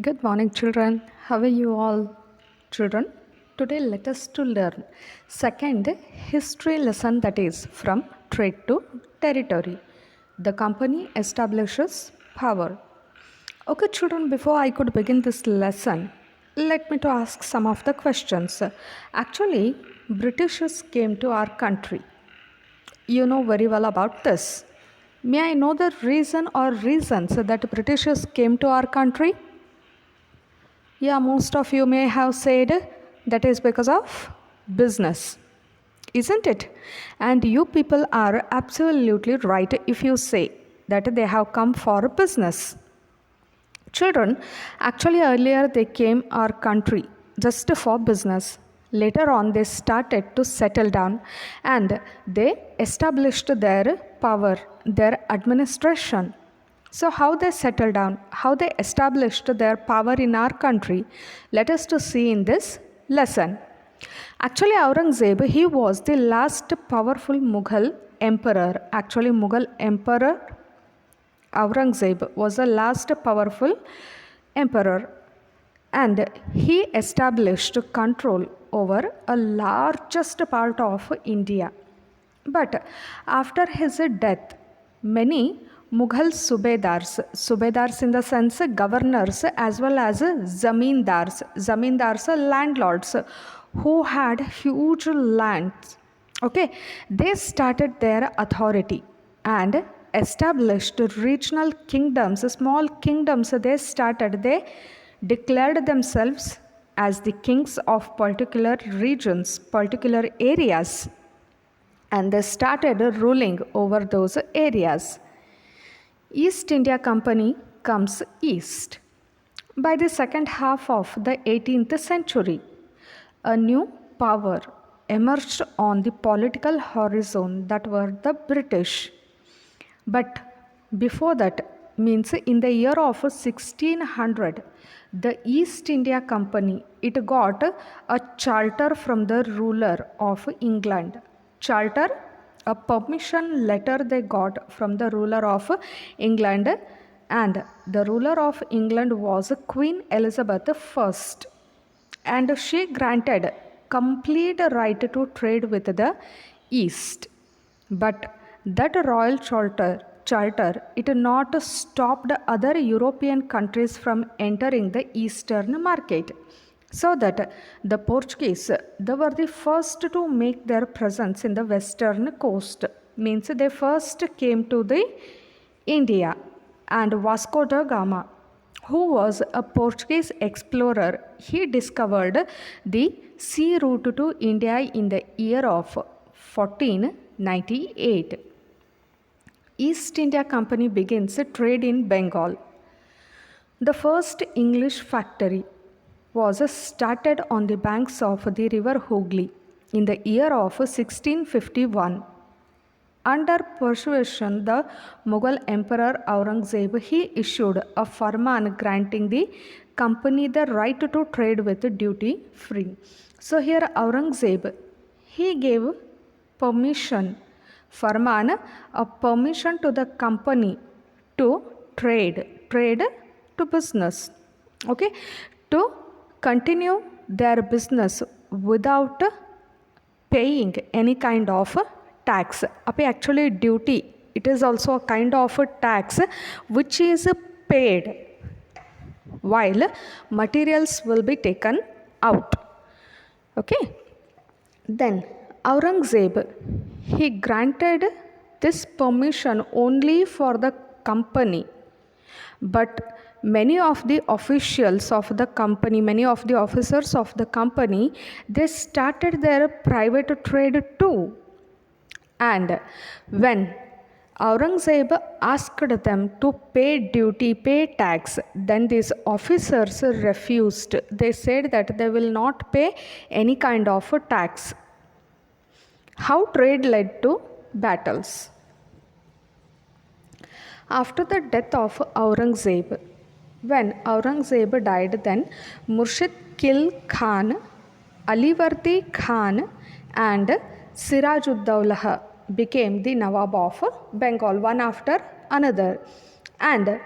Good morning, children. How are you all, children? Today, let us to learn second history lesson, that is from trade to territory. The company establishes power. Okay, children. Before I could begin this lesson, let me to ask some of the questions. Actually, Britishers came to our country. You know very well about this. May I know the reason or reasons that Britishers came to our country? Yeah, most of you may have said that is because of business, isn't it? And you people are absolutely right if you say that they have come for business. Children, actually, earlier they came our country just for business. Later on, they started to settle down and they established their power, their administration. So, how they settled down, how they established their power in our country, let us to see in this lesson. Actually, Aurangzeb, he was the last powerful Mughal emperor. Actually, Mughal emperor Aurangzeb was the last powerful emperor and he established control over a largest part of India. But after his death, many Mughal subedars in the sense governors as well as zamindars landlords who had huge lands. Okay, they started their authority and established regional kingdoms, small kingdoms. They declared themselves as the kings of particular regions, particular areas, and they started ruling over those areas. East India Company comes east. By the second half of the 18th century, a new power emerged on the political horizon, that were the British. But before that, means in the year of 1600, the East India Company, it got a charter from the ruler of England. Charter, a permission letter they got from the ruler of England, and the ruler of England was Queen Elizabeth I, and she granted complete right to trade with the East. But that royal charter it not stopped other European countries from entering the eastern market. So that the Portuguese, they were the first to make their presence in the western coast. Means they first came to the India, and Vasco da Gama, who was a Portuguese explorer, he discovered the sea route to India in the year of 1498. East India Company begins trade in Bengal. The first English factory was started on the banks of the river Hooghly in the year of 1651. Under persuasion, the Mughal Emperor Aurangzeb, he issued a farman granting the company the right to trade with duty free. So here Aurangzeb, he gave permission, farman, a permission to the company to trade to business, okay, to continue their business without paying any kind of tax. Actually, duty, it is also a kind of a tax which is paid while materials will be taken out. Okay. Then Aurangzeb, he granted this permission only for the company, but many of the officials of the company, many of the officers of the company, they started their private trade too. And when Aurangzeb asked them to pay duty, pay tax, then these officers refused. They said that they will not pay any kind of a tax. How trade led to battles? After the death of Aurangzeb, when Aurangzeb died, then Murshid Kil Khan, Alivardi Khan, and Sirajuddaula became the Nawab of Bengal, one after another. And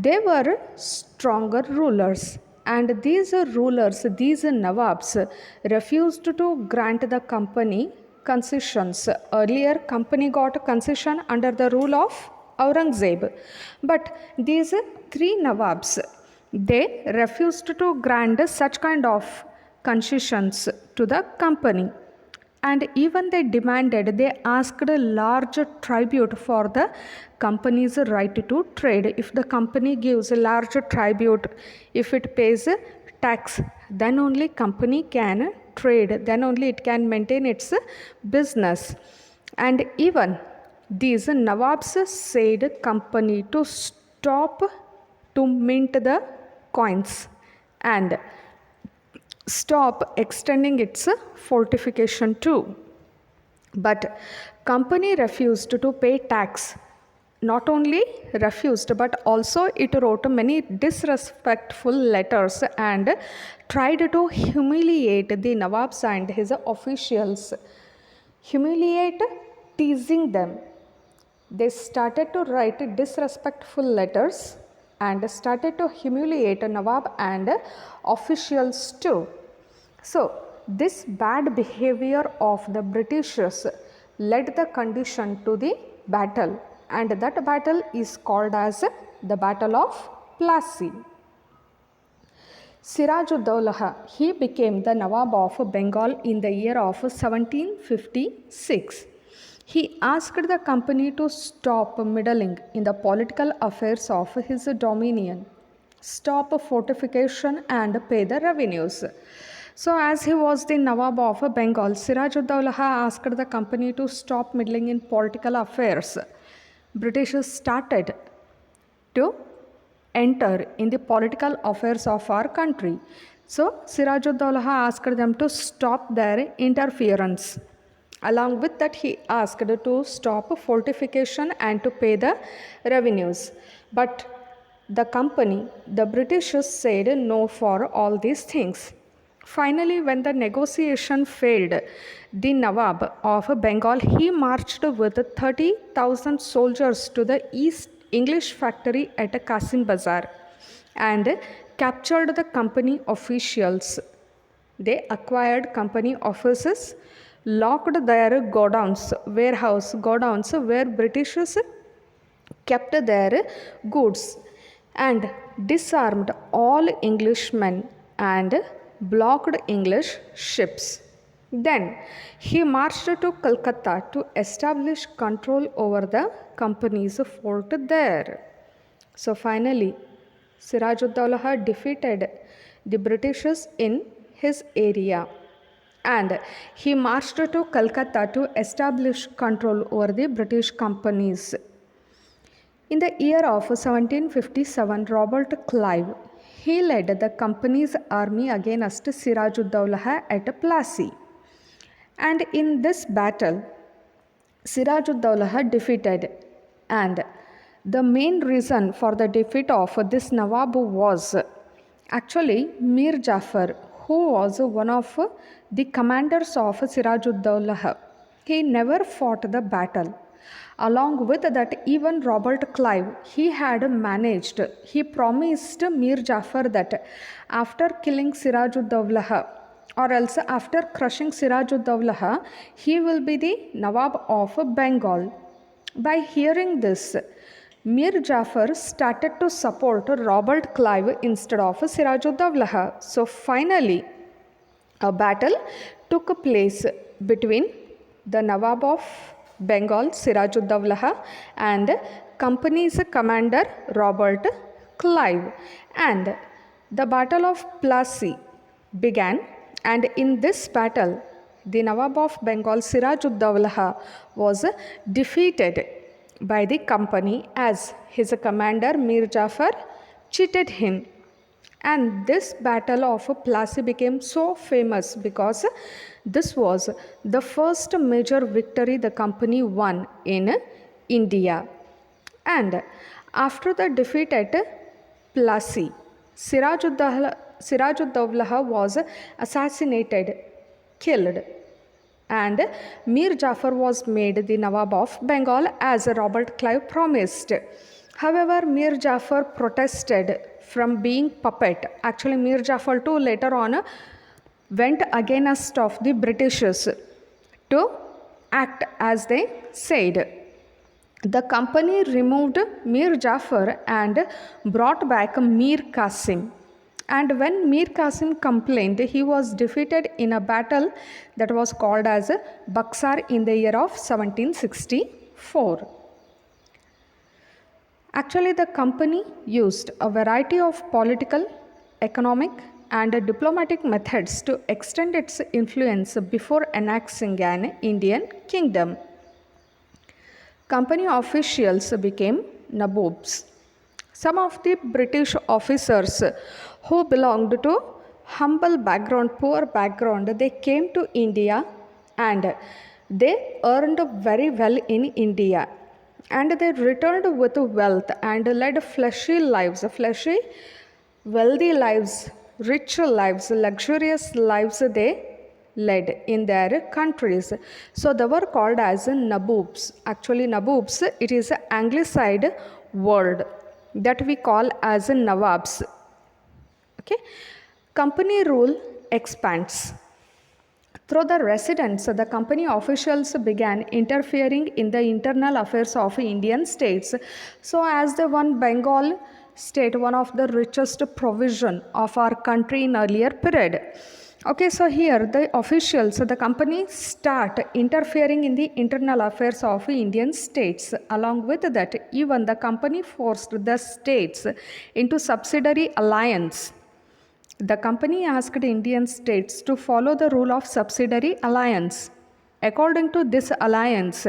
They were stronger rulers, and these rulers, these Nawabs, refused to grant the company concessions. Earlier, company got concession under the rule of Aurangzeb, but these three Nawabs, they refused to grant such kind of concessions to the company, and even they asked a large tribute for the company's right to trade. If the company gives a large tribute, if it pays a tax, then only company can trade, then only it can maintain its business. And even these Nawabs said company to stop to mint the coins and stop extending its fortification too. But company refused to pay tax. Not only refused, but also it wrote many disrespectful letters and tried to humiliate the Nawabs and his officials. Humiliate, teasing them. They started to write disrespectful letters and started to humiliate Nawab and officials too. So, this bad behavior of the Britishers led the condition to the battle, and that battle is called as the Battle of Plassey. Siraj-ud-Dowlah, he became the Nawab of Bengal in the year of 1756. He asked the company to stop meddling in the political affairs of his dominion, stop fortification and pay the revenues. So as he was the Nawab of Bengal, Siraj-ud-Dowlah asked the company to stop meddling in political affairs. British started to enter in the political affairs of our country. So Siraj-ud-Dowlah asked them to stop their interference. Along with that, he asked to stop fortification and to pay the revenues. But the company, the British said no for all these things. Finally, when the negotiation failed, the Nawab of Bengal, he marched with 30,000 soldiers to the East English factory at Kasim Bazar and captured the company officials. They acquired company offices, locked their warehouse godowns where Britishers kept their goods, and disarmed all Englishmen and blocked English ships. Then he marched to Calcutta to establish control over the company's fort there. So finally, Siraj-ud-Dowlah defeated the Britishers in his area, and he marched to Calcutta to establish control over the British companies. In the year of 1757, Robert Clive, he led the company's army against Siraj-ud-Dowlah at Plassey. And in this battle, Siraj-ud-Dowlah defeated, and the main reason for the defeat of this Nawab was actually Mir Jafar, who was one of the commanders of Siraj-ud-Dowlah. He never fought the battle. Along with that, even Robert Clive, he promised Mir Jafar that after killing Siraj-ud-Dowlah, or else after crushing Siraj-ud-Dowlah, he will be the Nawab of Bengal. By hearing this, Mir Jafar started to support Robert Clive instead of Siraj-ud-Dowlah. So finally, a battle took place between the Nawab of Bengal, Siraj-ud-Dowlah, and company's commander Robert Clive. And the Battle of Plassey began, and in this battle, the Nawab of Bengal, Siraj-ud-Dowlah, was defeated by the company as his commander Mir Jafar cheated him. And this battle of Plassey became so famous because this was the first major victory the company won in India. And after the defeat at Plassey, Siraj-ud-Dowlah was assassinated, killed, and Mir Jafar was made the Nawab of Bengal as Robert Clive promised. However, Mir Jafar protested from being puppet. Actually, Mir Jafar too later on went against of the Britishers to act as they said. The company removed Mir Jafar and brought back Mir Qasim. And when Mir Qasim complained, he was defeated in a battle that was called as Buxar in the year of 1764. Actually, the company used a variety of political, economic, and diplomatic methods to extend its influence before annexing an Indian kingdom. Company officials became nabobs. Some of the British officers who belonged to humble background, poor background, they came to India and they earned very well in India, and they returned with wealth and led fleshy lives, wealthy lives, rich lives, luxurious lives they led in their countries. So they were called as Naboobs. Actually, Naboobs, it is an anglicized word that we call as Nawabs. Okay, company rule expands. Through the residents, the company officials began interfering in the internal affairs of Indian states. So, as the one Bengal state, one of the richest provision of our country in earlier period. Okay, so here the officials, the company start interfering in the internal affairs of Indian states. Along with that, even the company forced the states into subsidiary alliance. The company asked Indian states to follow the rule of subsidiary alliance. According to this alliance,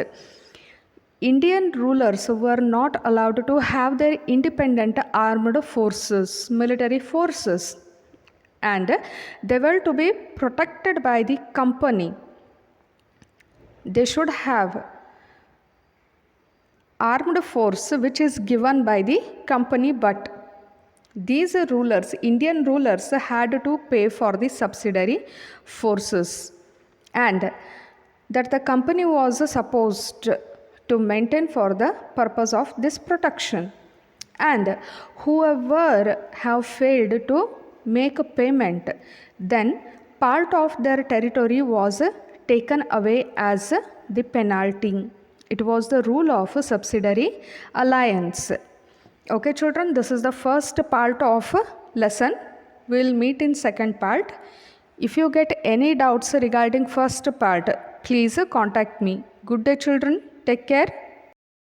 Indian rulers were not allowed to have their independent armed forces, military forces, and they were to be protected by the company. They should have armed force which is given by the company, but these rulers, Indian rulers, had to pay for the subsidiary forces, and that the company was supposed to maintain for the purpose of this protection. And whoever have failed to make a payment, then part of their territory was taken away as the penalty. It was the rule of a subsidiary alliance. Okay, children, this is the first part of lesson. We will meet in second part. If you get any doubts regarding first part, please contact me. Good day, children. Take care.